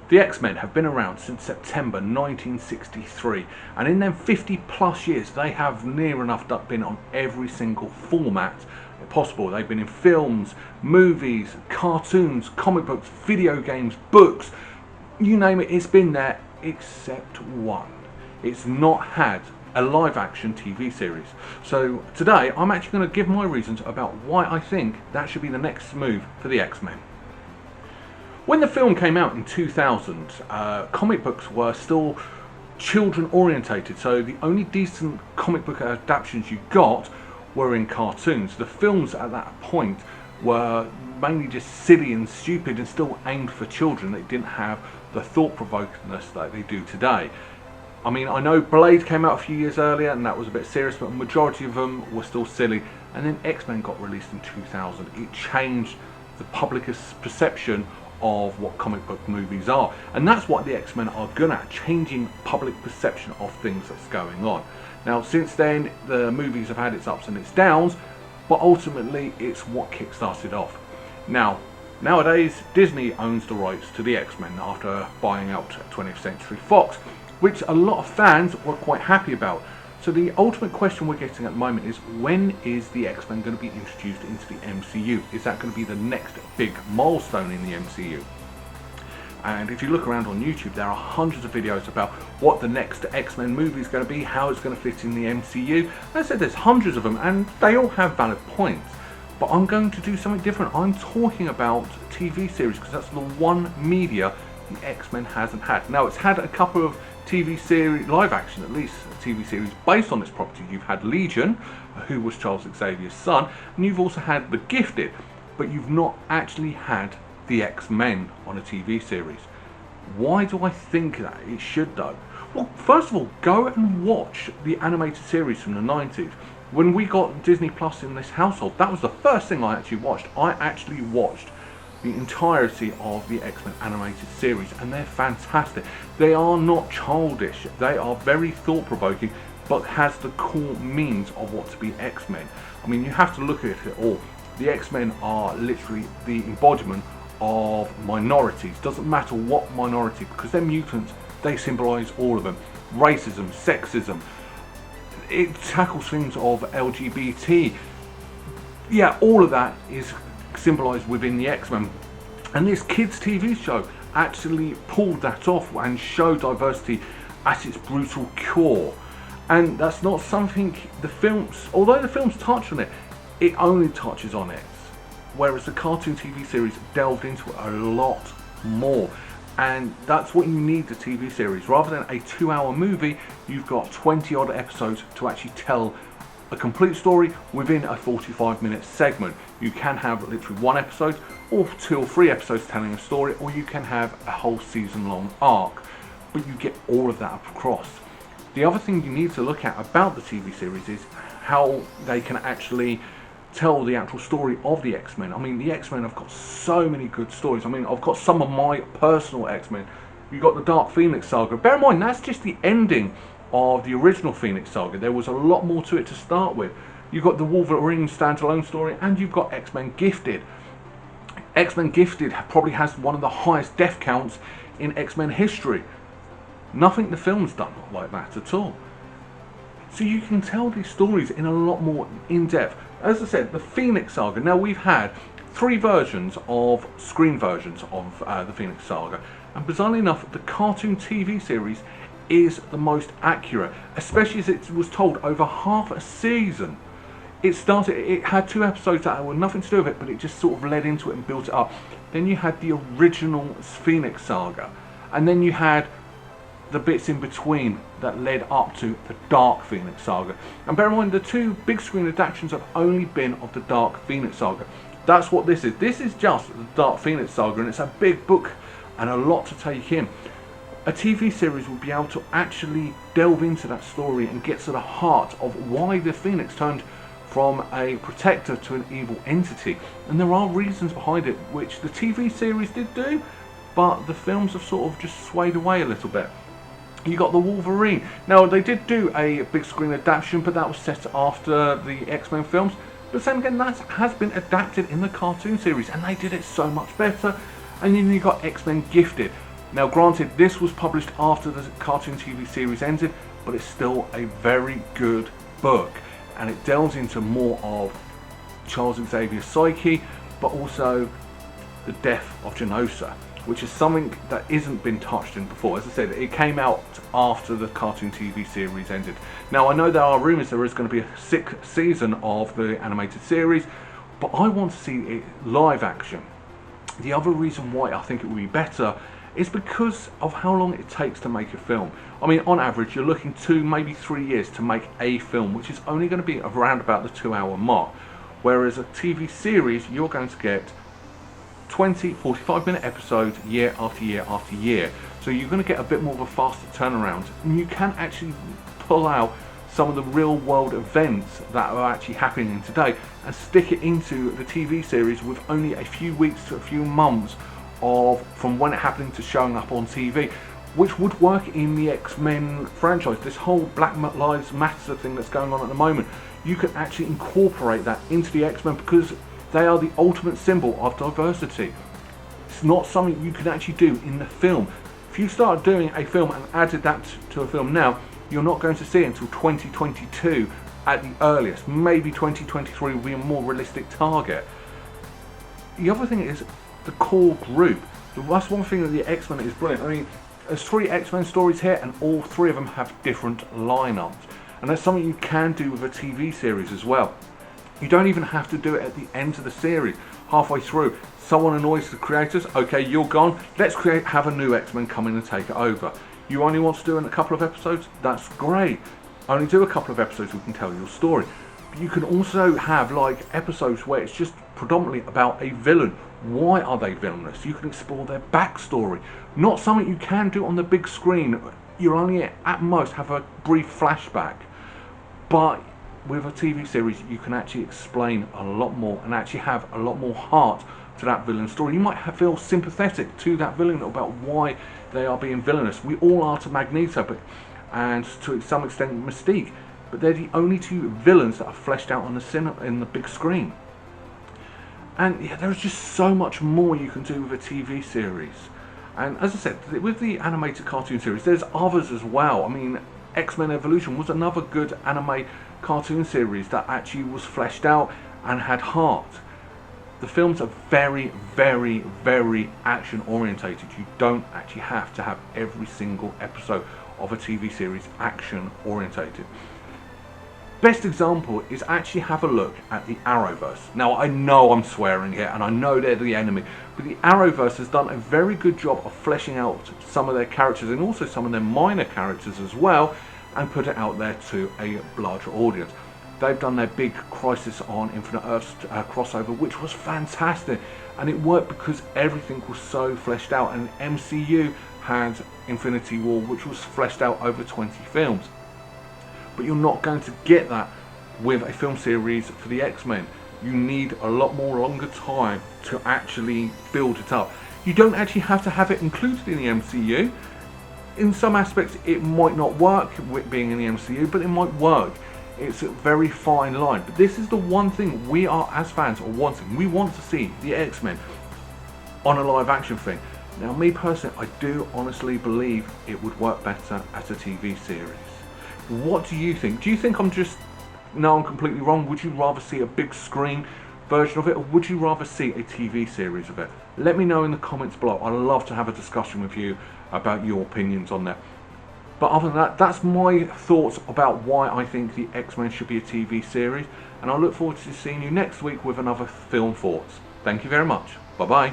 The X-Men have been around since September 1963, and in them 50 plus years they have near enough been on every single format possible. They've been in films, movies, cartoons, comic books, video games, books, you name it, it's been there except one. It's not had a live action TV series. So today I'm actually going to give my reasons about why I think that should be the next move for the X-Men. When the film came out in 2000, comic books were still children orientated, so the only decent comic book adaptations you got were in cartoons. The films at that point were mainly just silly and stupid and still aimed for children. They didn't have the thought-provokingness that they do today. I mean, I know Blade came out a few years earlier and that was a bit serious, but the majority of them were still silly. And then X-Men got released in 2000. It changed the public's perception of what comic book movies are, and that's what the X-Men are good at, changing public perception of things that's going on. Now since then the movies have had its ups and its downs, but ultimately it's what kick-started off. Nowadays Disney owns the rights to the X-Men after buying out 20th Century Fox, which a lot of fans were quite happy about. So the ultimate question we're getting at the moment is, when is the X-Men going to be introduced into the MCU? Is that going to be the next big milestone in the MCU? And if you look around on YouTube, there are hundreds of videos about what the next X-Men movie is going to be, how it's going to fit in the MCU. As I said, there's hundreds of them and they all have valid points. But I'm going to do something different. I'm talking about TV series because that's the one media the X-Men hasn't had. Now it's had a couple of TV series, live action at least, TV series based on this property. You've had Legion, who was Charles Xavier's son, and you've also had The Gifted, but you've not actually had the X-Men on a TV series. Why do I think that it should though? Well, first of all, go and watch the animated series from the 90s. When we got Disney Plus in this household, that was the first thing I actually watched. I actually watched the entirety of the X-Men animated series, and they're fantastic. They are not childish, they are very thought-provoking, but has the core means of what to be X-Men. I mean, you have to look at it all. The X-Men are literally the embodiment of minorities. Doesn't matter what minority, because they're mutants, they symbolise all of them. Racism, sexism, it tackles things of LGBT. Yeah, all of that is symbolised within the X-Men, and this kids TV show actually pulled that off and showed diversity at its brutal core. And that's not something the films, although the films touch on it, it only touches on it, whereas the cartoon TV series delved into it a lot more. And that's what you need the TV series. Rather than a 2-hour movie, you've got 20 odd episodes to actually tell a complete story within a 45-minute segment. You can have literally one episode or 2 or 3 episodes telling a story, or you can have a whole season-long arc, but you get all of that across. The other thing you need to look at about the TV series is how they can actually tell the actual story of the X-Men. I mean, the X-Men have got so many good stories. I mean, I've got some of my personal X-Men. You've got the Dark Phoenix saga. Bear in mind, that's just the ending of the original Phoenix saga. There was a lot more to it to start with. You've got the Wolverine standalone story, and you've got X-Men Gifted. X-Men Gifted probably has one of the highest death counts in X-Men history. Nothing the film's done like that at all. So you can tell these stories in a lot more in-depth. As I said, the Phoenix saga. Now we've had 3 versions of screen versions of the Phoenix saga, and bizarrely enough, the cartoon TV series is the most accurate, especially as it was told over half a season. It had 2 episodes that had nothing to do with it, but it just sort of led into it and built it up. Then you had the original Phoenix saga, and then you had the bits in between that led up to the Dark Phoenix saga. And bear in mind, the 2 big screen adaptations have only been of the Dark Phoenix saga. That's what this is. This is just the Dark Phoenix saga, and it's a big book and a lot to take in. A TV series will be able to actually delve into that story and get to the heart of why the Phoenix turned from a protector to an evil entity. And there are reasons behind it, which the TV series did do, but the films have sort of just swayed away a little bit. You got the Wolverine. Now they did do a big screen adaptation, but that was set after the X-Men films. But then again, that has been adapted in the cartoon series, and they did it so much better. And then you got X-Men Gifted. Now granted, this was published after the cartoon TV series ended, but it's still a very good book, and it delves into more of Charles Xavier's psyche, but also the death of Genosha, which is something that isn't been touched in before. As I said, it came out after the cartoon TV series ended. Now I know there are rumours there is going to be a 6th season of the animated series, but I want to see it live action. The other reason why I think it would be better is because of how long it takes to make a film. I mean, on average, you're looking 2, maybe 3 years to make a film, which is only going to be around about the 2-hour mark. Whereas a TV series, you're going to get 20, 45-minute episodes year after year after year. So you're going to get a bit more of a faster turnaround, and you can actually pull out some of the real world events that are actually happening today and stick it into the TV series with only a few weeks to a few months of from when it happened to showing up on TV, which would work in the X-Men franchise. This whole Black Lives Matter thing that's going on at the moment, you can actually incorporate that into the X-Men because they are the ultimate symbol of diversity. It's not something you can actually do in the film. If you start doing a film and added that to a film now, you're not going to see it until 2022 at the earliest. Maybe 2023 will be a more realistic target. The other thing is the core group. That's one thing that the X-Men is brilliant. I mean, there's 3 X-Men stories here, and all 3 of them have different lineups, and that's something you can do with a TV series as well. You don't even have to do it at the end of the series. Halfway through, someone annoys the creators. Okay, you're gone. Let's have a new X-Men come in and take it over. You only want to do it in a couple of episodes? That's great. Only do a couple of episodes, we can tell your story. But you can also have like episodes where it's just predominantly about a villain. Why are they villainous? You can explore their backstory. Not something you can do on the big screen. You'll only at most have a brief flashback. But with a TV series, you can actually explain a lot more and actually have a lot more heart to that villain story. You might feel sympathetic to that villain about why they are being villainous. We all are to Magneto, and to some extent Mystique, but they're the only 2 villains that are fleshed out on the big screen. And yeah, there's just so much more you can do with a TV series. And as I said, with the animated cartoon series, there's others as well. I mean, X-Men Evolution was another good anime cartoon series that actually was fleshed out and had heart. The films are very, very, very action orientated. You don't actually have to have every single episode of a TV series action orientated. Best example is actually have a look at the Arrowverse. Now I know I'm swearing here and I know they're the enemy, but the Arrowverse has done a very good job of fleshing out some of their characters and also some of their minor characters as well, and put it out there to a larger audience. They've done their big Crisis on Infinite Earths crossover, which was fantastic, and it worked because everything was so fleshed out, and MCU had Infinity War, which was fleshed out over 20 films. But you're not going to get that with a film series for the X-Men. You need a lot more longer time to actually build it up. You don't actually have to have it included in the MCU. In some aspects it might not work with being in the MCU, but it might work. It's a very fine line. But this is the one thing we are as fans are wanting. We want to see the X-Men on a live action thing. Now me personally, I do honestly believe it would work better as a TV series. What do you think? Do you think I'm completely wrong? Would you rather see a big screen version of it, or would you rather see a TV series of it? Let me know in the comments below. I'd love to have a discussion with you about your opinions on that. But other than that, that's my thoughts about why I think the X-Men should be a TV series, and I look forward to seeing you next week with another film thoughts. Thank you very much. Bye bye.